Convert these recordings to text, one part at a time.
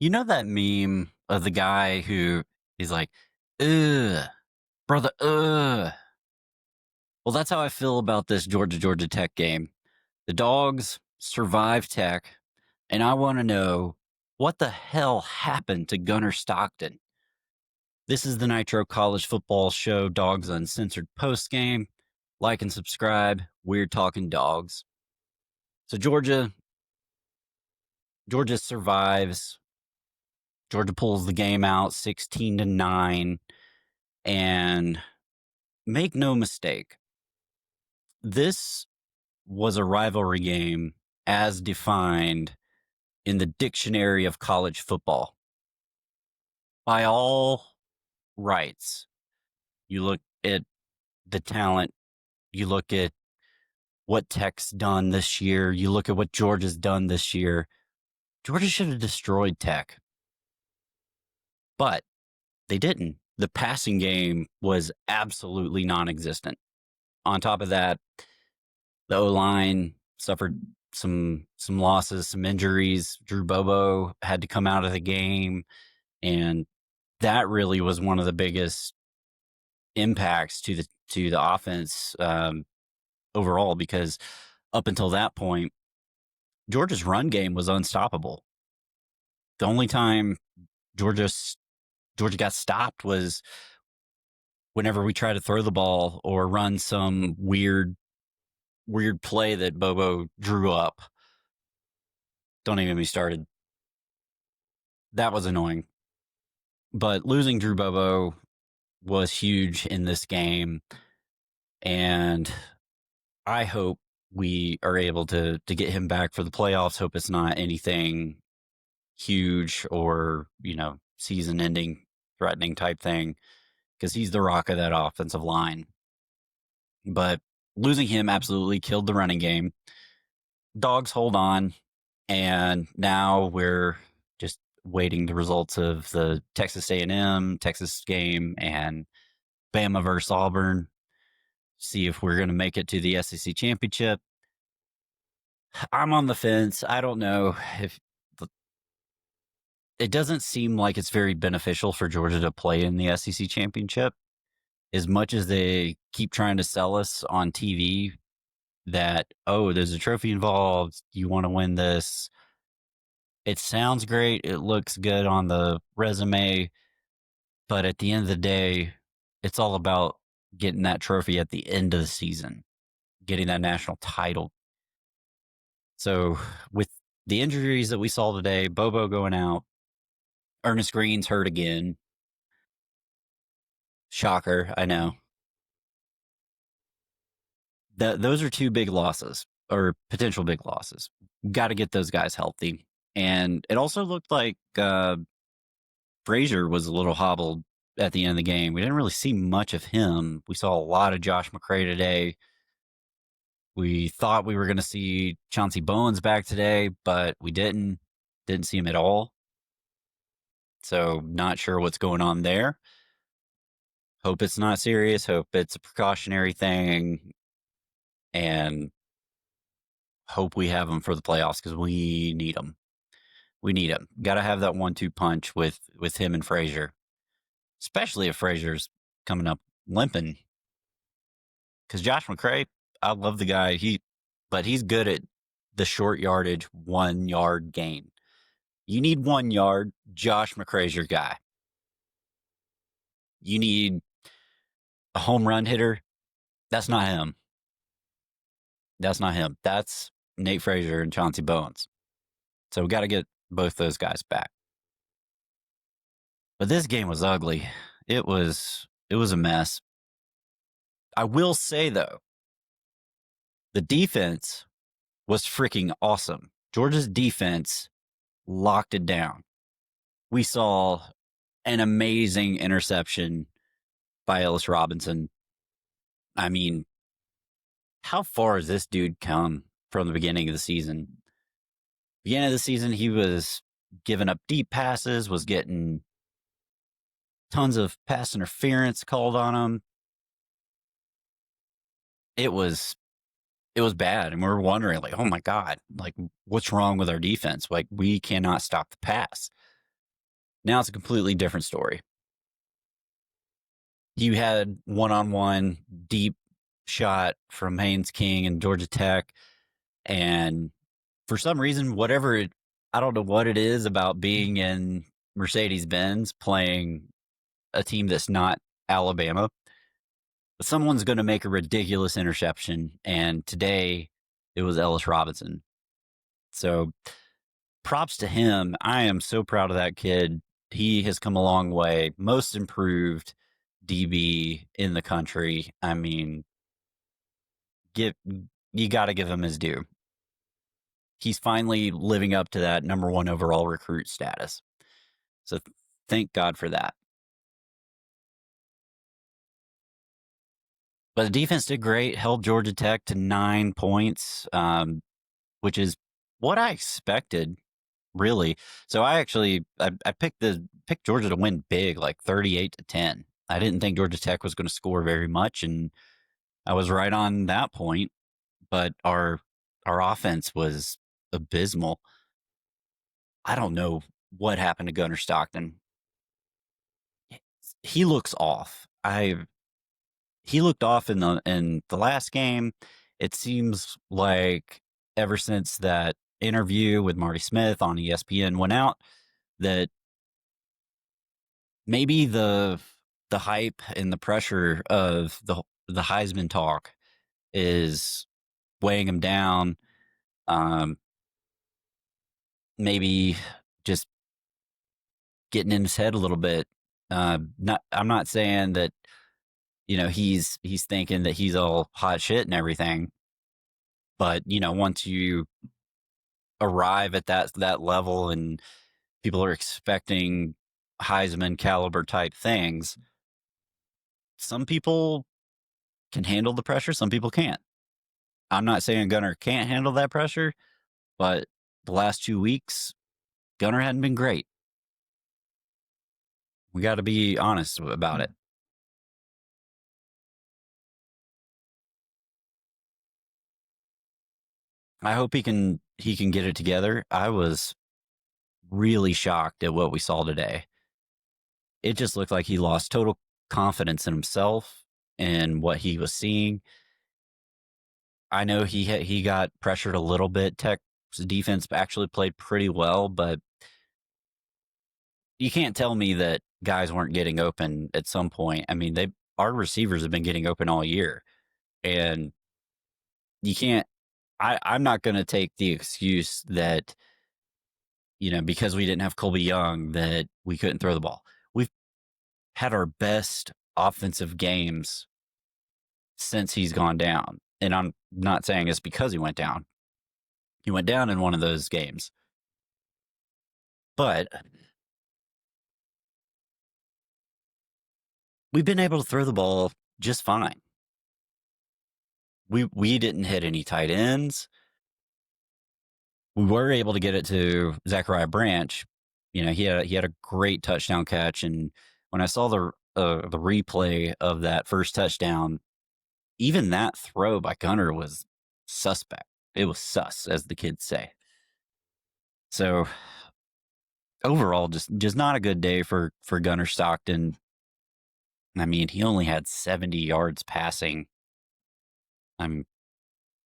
You know that meme of the guy who he's like, ugh, brother, ugh. Well, that's how I feel about this Georgia Tech game. The Dogs survive Tech, and I want to know what the hell happened to Gunner Stockton. This is the Nitro College Football Show, Dogs Uncensored post game. Like and subscribe. We're talking dogs. So Georgia survives. Georgia pulls the game out 16-9. And make no mistake, this was a rivalry game as defined in the dictionary of college football. By all rights, you look at the talent, you look at what Tech's done this year, you look at what Georgia's done this year. Georgia should have destroyed Tech, but they didn't. The passing game was absolutely non existent. On top of that, the O-line suffered some losses, some injuries. Drew Bobo had to come out of the game, and that really was one of the biggest impacts to the offense overall, because up until that point, Georgia's run game was unstoppable. The only time Georgia got stopped was whenever we tried to throw the ball or run some weird play that Bobo drew up. Don't even get me started. That was annoying. But losing Drew Bobo was huge in this game, and I hope we are able to get him back for the playoffs. Hope it's not anything huge or, season-ending, threatening type thing, because he's the rock of that offensive line. But losing him absolutely killed the running game. Dogs hold on, and now we're just waiting the results of the Texas A&M, Texas game, and Bama versus Auburn. See if we're going to make it to the SEC championship. I'm on the fence. I don't know if it doesn't seem like it's very beneficial for Georgia to play in the SEC championship, as much as they keep trying to sell us on TV that, oh, there's a trophy involved, you want to win this. It sounds great. It looks good on the resume. But at the end of the day, it's all about getting that trophy at the end of the season, getting that national title. So with the injuries that we saw today, Bobo going out, Ernest Greene's hurt again. Shocker, I know. Those are two big losses, or potential big losses. Got to get those guys healthy. And it also looked like Frazier was a little hobbled at the end of the game. We didn't really see much of him. We saw a lot of Josh McCray today. We thought we were going to see Chauncey Bowens back today, but we didn't. Didn't see him at all. So not sure what's going on there. Hope it's not serious. Hope it's a precautionary thing. And hope we have him for the playoffs, because we need him. We need him. Got to have that 1-2 punch with him and Frazier, especially if Frazier's coming up limping. Because Josh McCray, I love the guy. But he's good at the short yardage 1 yard gain. You need 1 yard. Josh McCray's your guy. You need a home run hitter. That's not him. That's Nate Frazier and Chauncey Bowens. So we got to get both those guys back. But this game was ugly. It was a mess. I will say, though, the defense was freaking awesome. Georgia's defense locked it down. We saw an amazing interception by Ellis Robinson. I mean, how far has this dude come from the beginning of the season? Beginning of the season, he was giving up deep passes, was getting tons of pass interference called on him. It was bad, and we're wondering, like, oh my God, like, what's wrong with our defense? Like, we cannot stop the pass. Now it's a completely different story. You had one-on-one deep shot from Haynes King and Georgia Tech, and for some reason, I don't know what it is about being in Mercedes-Benz playing a team that's not Alabama. But someone's going to make a ridiculous interception, and today it was Ellis Robinson. So props to him. I am so proud of that kid. He has come a long way. Most improved DB in the country. I mean, give you got to give him his due. He's finally living up to that number one overall recruit status. So thank God for that. But the defense did great, held Georgia Tech to 9 points, which is what I expected, really. So I picked Georgia to win big, like 38-10. I didn't think Georgia Tech was going to score very much, and I was right on that point. But our offense was abysmal. I don't know what happened to Gunner Stockton. He looks off. He looked off in the last game. It seems like ever since that interview with Marty Smith on ESPN went out, that maybe the hype and the pressure of the Heisman talk is weighing him down. Maybe just getting in his head a little bit. I'm not saying that he's thinking that he's all hot shit and everything, but once you arrive at that level and people are expecting Heisman caliber type things, some people can handle the pressure, some people can't. I'm not saying Gunnar can't handle that pressure, but the last 2 weeks, Gunnar hadn't been great. We got to be honest about it. I hope he can get it together. I was really shocked at what we saw today. It just looked like he lost total confidence in himself and what he was seeing. I know he got pressured a little bit. Tech's defense actually played pretty well, but you can't tell me that guys weren't getting open at some point. I mean, our receivers have been getting open all year, and you can't. I'm not going to take the excuse that because we didn't have Colby Young that we couldn't throw the ball. We've had our best offensive games since he's gone down, and I'm not saying it's because he went down. He went down in one of those games, but we've been able to throw the ball just fine. We didn't hit any tight ends. We were able to get it to Zachariah Branch. He had a great touchdown catch, and when I saw the replay of that first touchdown, even that throw by Gunnar was suspect. It was sus, as the kids say. So overall, just not a good day for Gunner Stockton. I mean, he only had 70 yards passing.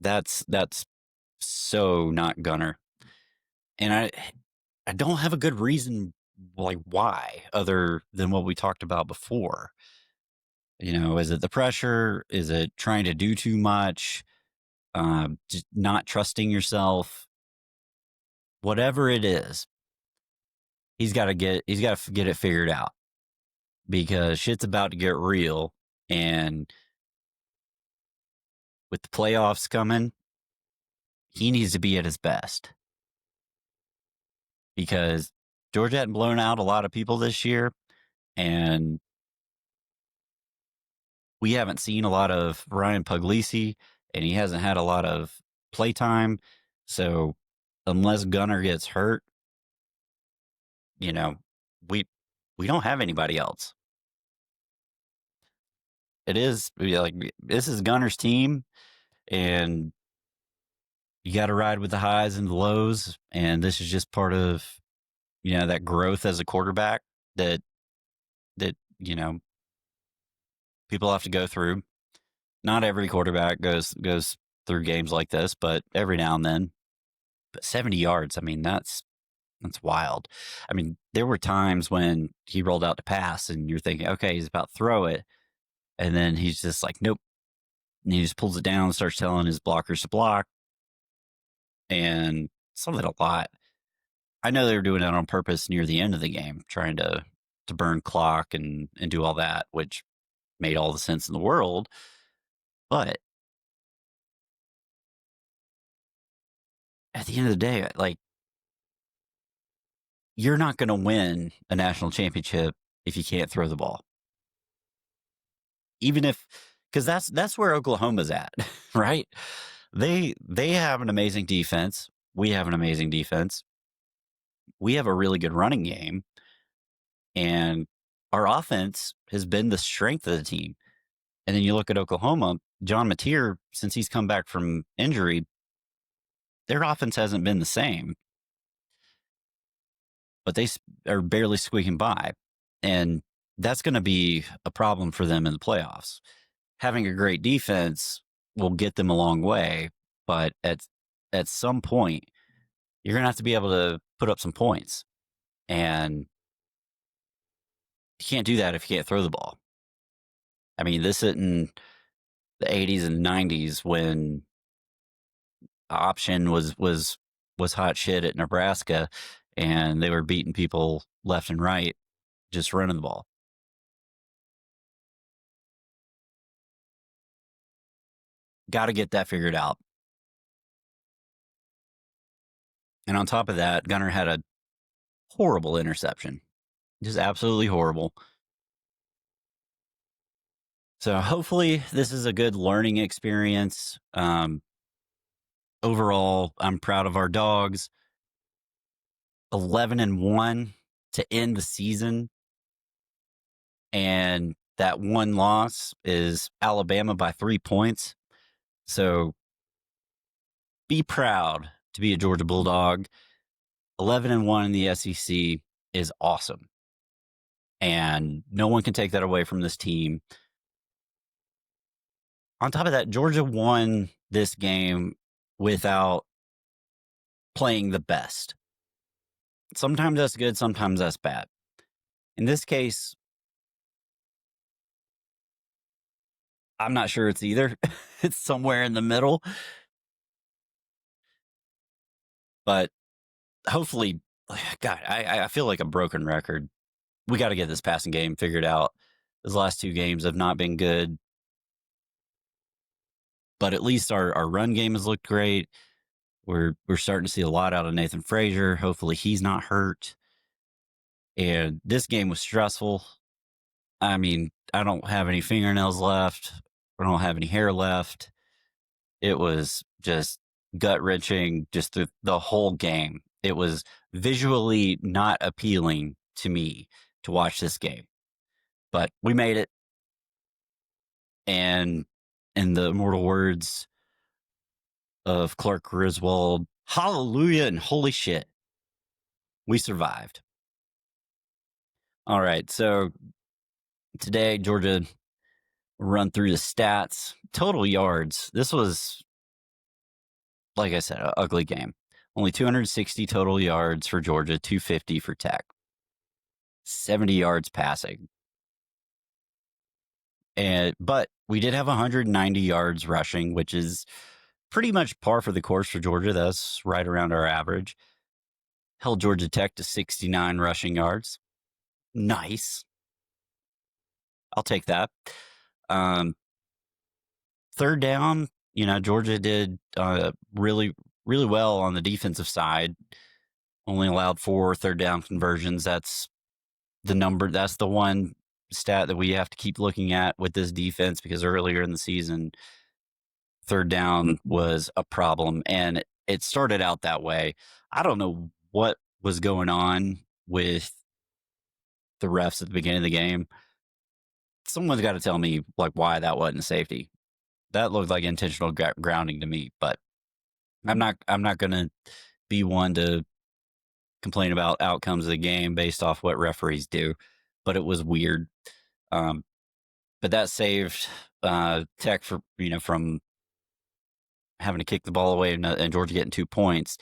That's so not Gunner. And I don't have a good reason like why other than what we talked about before. Is it the pressure? Is it trying to do too much? Just not trusting yourself? Whatever it is, he's got to get it figured out because shit's about to get real. And with the playoffs coming, he needs to be at his best because Georgia hadn't blown out a lot of people this year, and we haven't seen a lot of Ryan Puglisi, and he hasn't had a lot of playtime. So unless Gunnar gets hurt, we don't have anybody else. It is like this is Gunnar's team, and you got to ride with the highs and the lows, and this is just part of that growth as a quarterback that people have to go through. Not every quarterback goes through games like this, but every now and then. But 70 yards, I mean, that's wild. I mean, there were times when he rolled out to pass and you're thinking, okay, he's about to throw it. And then he's just like, nope. And he just pulls it down and starts telling his blockers to block. And some of it a lot. I know they were doing that on purpose near the end of the game, trying to burn clock and do all that, which made all the sense in the world. But at the end of the day, like, you're not going to win a national championship if you can't throw the ball. Even if, because that's where Oklahoma's at, right? They have an amazing defense. We have an amazing defense. We have a really good running game, and our offense has been the strength of the team. And then you look at Oklahoma, John Mateer, since he's come back from injury, their offense hasn't been the same, but they are barely squeaking by. And that's going to be a problem for them in the playoffs. Having a great defense will get them a long way, but at some point, you're going to have to be able to put up some points. And you can't do that if you can't throw the ball. I mean, this isn't the 80s and 90s when option was hot shit at Nebraska and they were beating people left and right just running the ball. Got to get that figured out. And on top of that, Gunnar had a horrible interception. Just absolutely horrible. So hopefully this is a good learning experience. Overall, I'm proud of our Dawgs. 11-1 to end the season. And that one loss is Alabama by 3 points. So be proud to be a Georgia Bulldog. 11-1 in the SEC is awesome. And no one can take that away from this team. On top of that, Georgia won this game without playing the best. Sometimes that's good, sometimes that's bad. In this case, I'm not sure it's either. It's somewhere in the middle. But hopefully, God, I feel like a broken record. We got to get this passing game figured out. Those last two games have not been good. But at least our run game has looked great. We're starting to see a lot out of Nathan Frazier. Hopefully he's not hurt. And this game was stressful. I mean, I don't have any fingernails left. I don't have any hair left. It was just gut-wrenching just through the whole game. It was visually not appealing to me to watch this game. But we made it. And in the immortal words of Clark Griswold, hallelujah and holy shit, we survived. All right, so today, Georgia run through the stats. Total yards. This was, like I said, an ugly game. Only 260 total yards for Georgia, 250 for Tech. 70 yards passing. But we did have 190 yards rushing, which is pretty much par for the course for Georgia. That's right around our average. Held Georgia Tech to 69 rushing yards. Nice. I'll take that. Third down, Georgia did really, really well on the defensive side. Only allowed 4 third down conversions. That's the number. That's the one stat that we have to keep looking at with this defense, because earlier in the season, third down was a problem, and it started out that way. I don't know what was going on with the refs at the beginning of the game. Someone's got to tell me why that wasn't a safety. That looked like intentional grounding to me, but I'm not going to be one to complain about outcomes of the game based off what referees do, but it was weird. But that saved Tech from having to kick the ball away and Georgia getting 2 points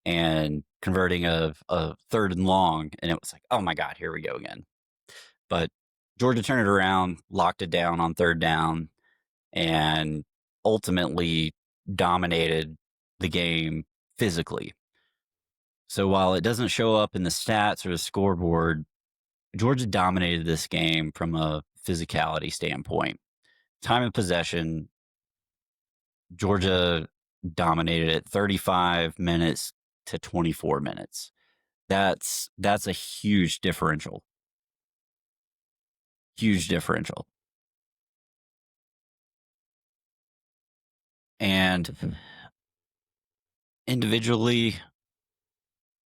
and converting a 3rd and long. And it was like, oh my God, here we go again. But Georgia turned it around, locked it down on 3rd down, and ultimately dominated the game physically. So while it doesn't show up in the stats or the scoreboard, Georgia dominated this game from a physicality standpoint. Time of possession, Georgia dominated it 35 minutes to 24 minutes. That's a huge differential. Huge differential. And individually,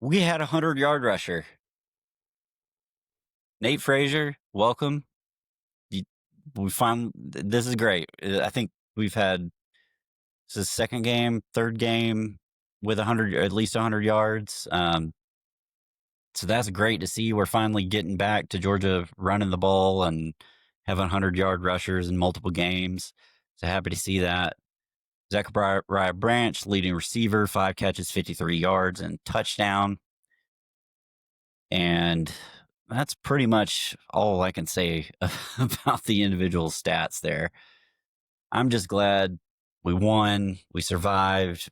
we had a 100-yard rusher. Nate Frazier, welcome. We found this is great. I think we've had this is second game, third game with at least 100 yards. So that's great to see. We're finally getting back to Georgia running the ball and having 100-yard rushers in multiple games. So happy to see that. Zachariah Branch, leading receiver, 5 catches, 53 yards, and touchdown. And that's pretty much all I can say about the individual stats there. I'm just glad we won. We survived.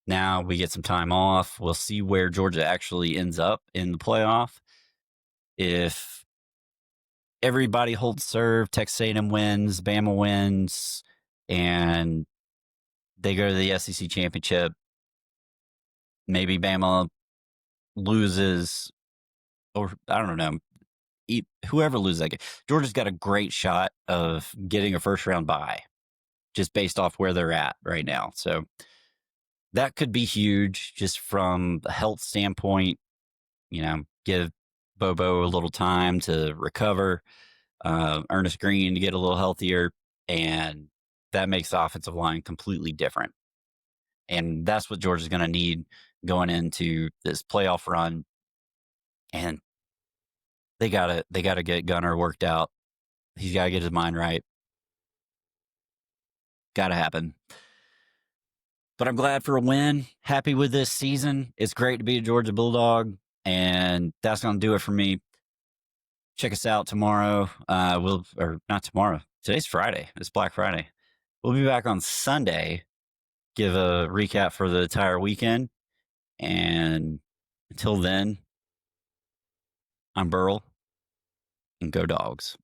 Now we get some time off. We'll see where Georgia actually ends up in the playoff. If everybody holds serve, Texas A&M wins, Bama wins, and they go to the SEC championship, maybe Bama loses, or I don't know, whoever loses that game. Georgia's got a great shot of getting a first-round bye just based off where they're at right now. So that could be huge just from a health standpoint, give Bobo a little time to recover, Ernest Greene to get a little healthier, and that makes the offensive line completely different. And that's what Georgia's going to need going into this playoff run. And they gotta get Gunnar worked out. He's got to get his mind right. Got to happen. But I'm glad for a win. Happy with this season. It's great to be a Georgia Bulldog. And that's going to do it for me. Check us out tomorrow. Not tomorrow. Today's Friday. It's Black Friday. We'll be back on Sunday. Give a recap for the entire weekend. And until then, I'm Burl. And go Dogs.